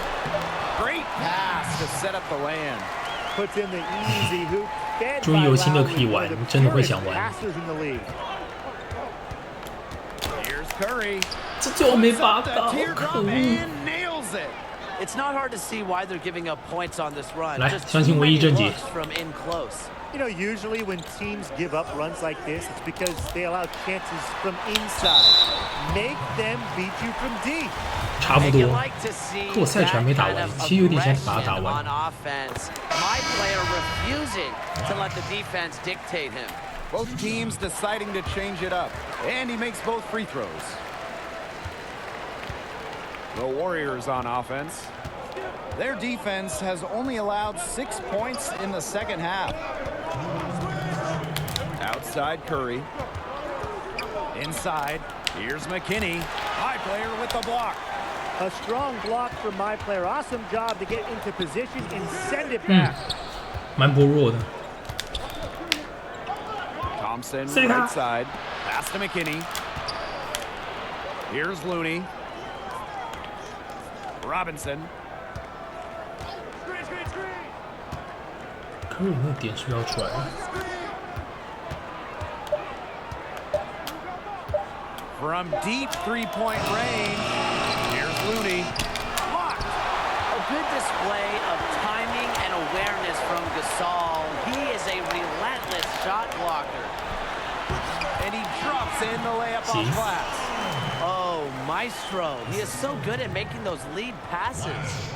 Great pass to set up the land. Puts in the easy hoop, 终于有新的可以玩，真的会想玩。这就没罚到，可恶！ It's not hard to see why they're giving up points on this run. 来，相信唯一正解。 You know, usually when teams give up runs like this, it's because they allow chances from inside. Make them beat you from deep. 差不多，可我赛船没打完，其实有点想把它打完。 My player refusing to let the defense dictate him. Both teams deciding to change it up, and he makes both free throws. The Warriors on offense. Their defense has only allowed 6 points in the second half. Outside Curry. Inside, here's McKinney. My player with the block. A strong block from my player. Awesome job to get into position and send it back. 蛮薄弱的。 Thompson, right side. Pass to McKinney. Here's Looney. Robinson. 可是那个点是不是要出来了？ From deep three-point range, here's Looney. Blocked. A good display of timing and awareness from Gasol. He is a relentless shot blocker. And he drops in the layup off glass. Oh, maestro. He is so good at making those lead passes.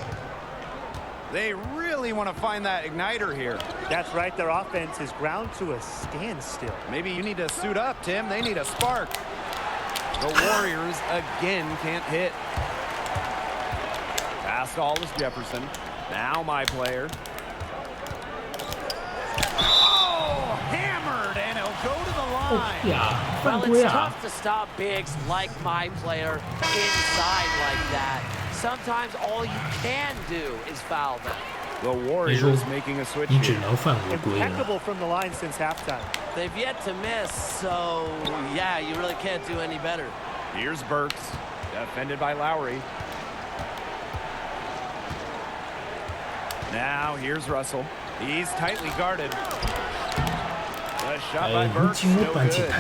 They really want to find that igniter here. That's right. Their offense is ground to a standstill. Maybe you need to suit up, Tim. They need a spark. The Warriors again can't hit. Pass to Aldis Jefferson. Now my player. Oh, hammered, and he'll go to the line. Well, it's tough to stop bigs like my player inside like that. Sometimes all you can do is foul them. The Warriors making a switch here. Impeccable from the line since halftime. They've yet to miss, so yeah, you really can't do any better. Here's Burks, defended by Lowry. Now here's Russell. He's tightly guarded. The shot by Burks, no good.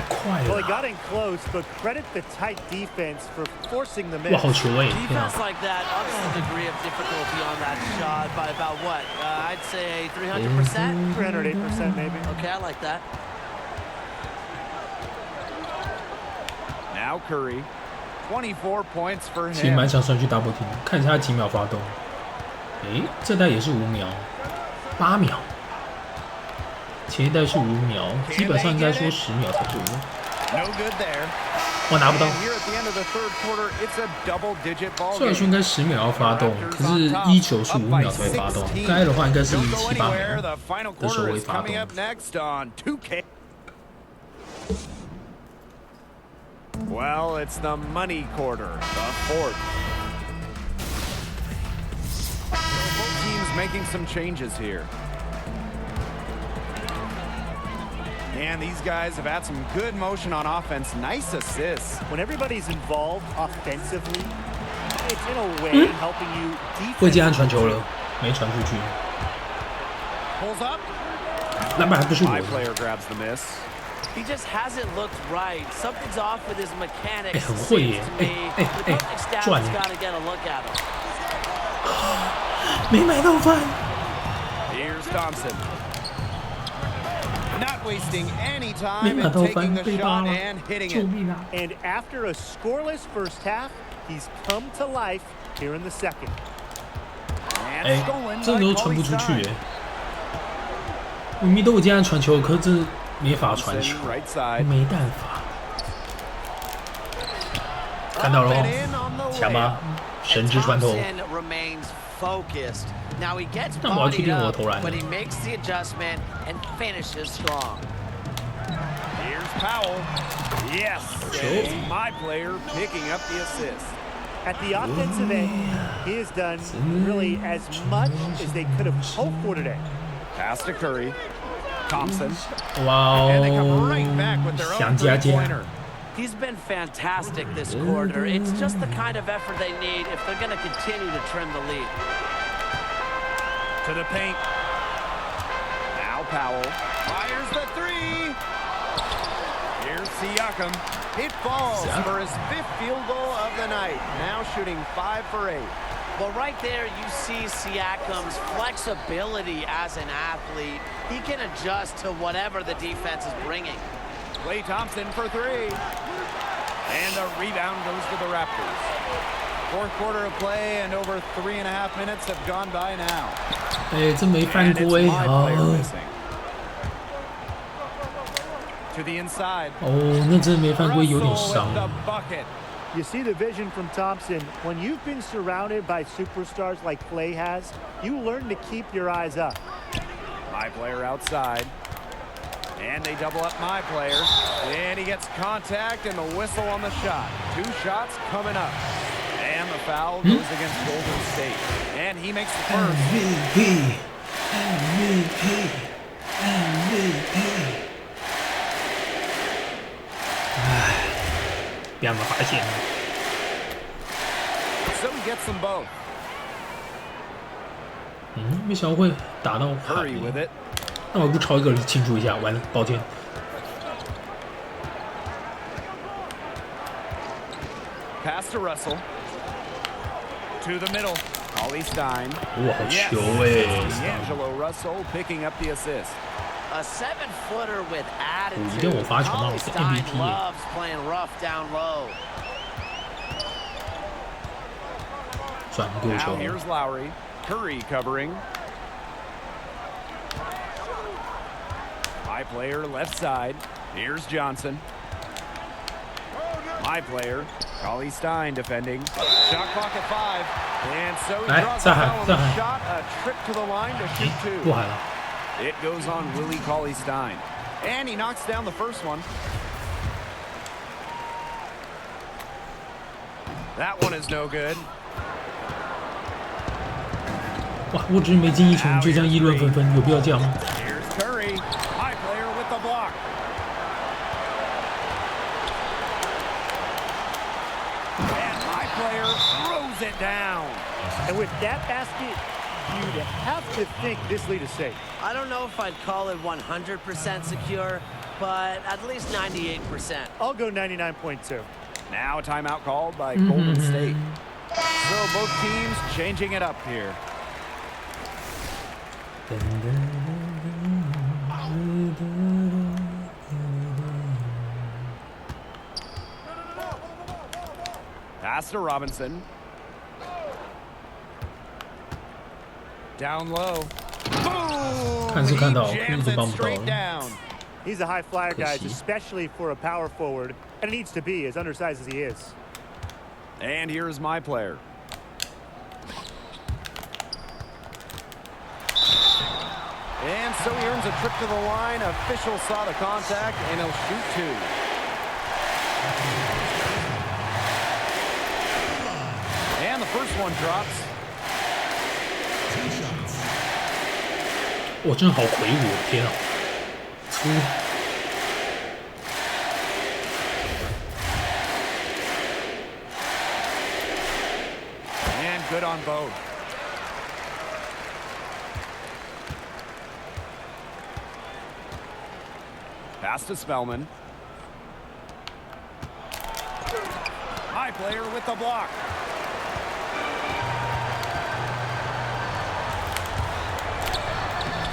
Well, he got in close, but credit the tight defense for forcing the miss. Defense like that ups the degree of difficulty on that shot by about what? I'd say 300%? 308% maybe. Okay, I like that. Now Curry, 24 points for him. 其实蛮想算去 double team， 看一下他几秒发动。诶，这代也是5秒，8秒。前一代是5秒，基本上应该说10秒才对。我拿不到。虽然说应该10秒要发动，可是19是5秒才会发动，该的话应该是7、8秒的时候会发动。Well, it's the money quarter, the fourth. Both teams making some changes here. And these guys have had some good motion on offense. Nice assists. When everybody's involved offensively, it's in a way helping you defensively. 会接按传球了，没传出去。 Pulls up. 篮板还不是我 My 的。 player grabs the miss. He just hasn't looked right. Something's off with his mechanics. 很会耶！赚了。 Got to get a look at him. 没买到分。 Here's Thompson. Not wasting any time in taking the shot and hitting it. And after a scoreless first half, he's come to life here in the second. And stolen 这个都传不出去耶！明明都有这样传球，可是这没法传球，没办法。看到了哦，强吗？神之传统。 Now he gets 但我要确定我投篮。 but he makes the adjustment and finishes strong. Here's Powell. Yes, it's my player picking up the assist. At the offensive end, he has done really as much as they could have hoped for today. Pass to Curry. Thompson. 哇 And they come 哦 right back with their own 想加加。 three-pointer. He's been fantastic this quarter. It's just the kind of effort they need if they're going to continue to trim the lead. To the paint. Now Powell. Fires the three. Here's Siakam. It falls for his 5th field goal of the night. Now shooting 5 for 8. Well, right there you see Siakam's flexibility as an athlete. He can adjust to whatever the defense is bringing. Klay Thompson for 3. And the rebound goes to the Raptors. 4th quarter of play and over 3.5 minutes have gone by now. 哎，这没犯规啊！ To the inside. 哦，那真的没犯规，有点 Russell 伤 with。the bucket. You see the vision from Thompson. When you've been surrounded by superstars like Klay has, you learn to keep your eyes up. My player outside. And they double up my player. And he gets contact and the whistle on the shot. 2 shots coming up. And the foul goes against Golden State. And he makes the first. MVP MVP MVP。唉，被他们发现了。 So he gets them both. 没想到会打到海。 Hurry with it. 那我不抄一个庆祝一下？完了，抱歉。 Pass to Russell. To the middle. Ollie Stein. 哇，好 Yes. 球哎！ D'Angelo Russell picking up the assist. A 7-footer with 一定我 attitude. 罚球那我 Ollie 是 Stein MVP 耶。 loves playing rough down low. 算了，给我 Now 球。 here's Lowry. Curry covering. My player left side. Here's Johnson. My player, Ollie Stein defending. Shot clock at 5. And so he draws the foul on the shot. A trip to the line to shoot 2. 过海了。 It goes on Willie Cauley-Stein. And he knocks down the first one. That one is no good. 哇，我只是没进一球，就这样议论纷纷，有必要这样吗？ Here's Curry. My player with the block. And my player throws it down. And with that basket, you'd have to think this lead is safe. I don't know if I'd call it 100% secure, but at least 98%. I'll go 99.2. Now a timeout called by Golden State. So both teams changing it up here. Pass to Robinson. Down low. Boom! 看是看到， He 可 jams 是 it 帮不到 straight 了。 down. He's a high flyer, guys, 可惜。 especially for a power forward. And he needs to be, as undersized as he is. And here's my player. And so he earns a trip to the line. Official saw the contact, and he'll shoot 2. And the first one drops. 哇，真的好魁梧，天啊！粗。 And good on both. Pass to Spellman. My player with the block.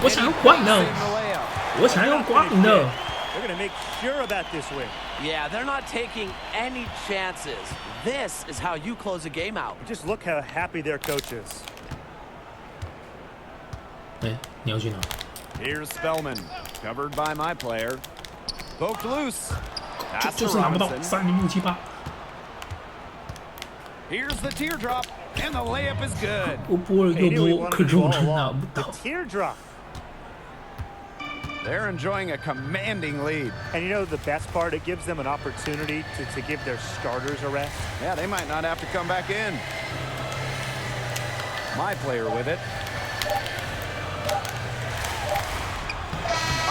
我想要管呢， Save the layup. 我想要管呢。 They're going to make sure about this win. Yeah, they're not taking any chances. This is how you close a game out. Just look how happy their coach is. 哎，你要去哪？ Here's Spellman, covered by my player. Poked loose. 就 Pass 就 to 是拿不到 Robinson. 306778。 Here's the teardrop, and the layup is good. 我播了 They 又 knew he 播， wanted 可 to 是我 all 真拿 along. 不 The 到。 teardrop. They're enjoying a commanding lead. And you know the best part? It gives them an opportunity to give their starters a rest. Yeah, they might not have to come back in. My player with it.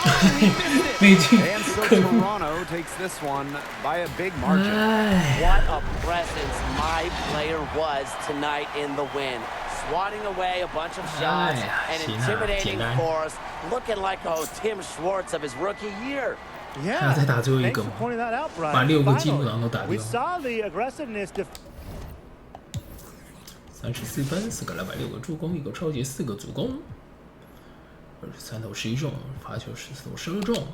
Oh, he missed it. 没进， And so 可恶。 Toronto takes this one by a big margin. 哎， What a presence my player was tonight in the win. swatting away a bunch of shots and intimidating force, looking like Tim Schwartz of his rookie year. Yeah, 再打最后一个 thanks for pointing that out, Brian. 把6个基本上都打掉。 We saw the aggressiveness. 34分，4个篮板，6个助攻，1个超级，4个助攻，23投11中，罚球14投12中。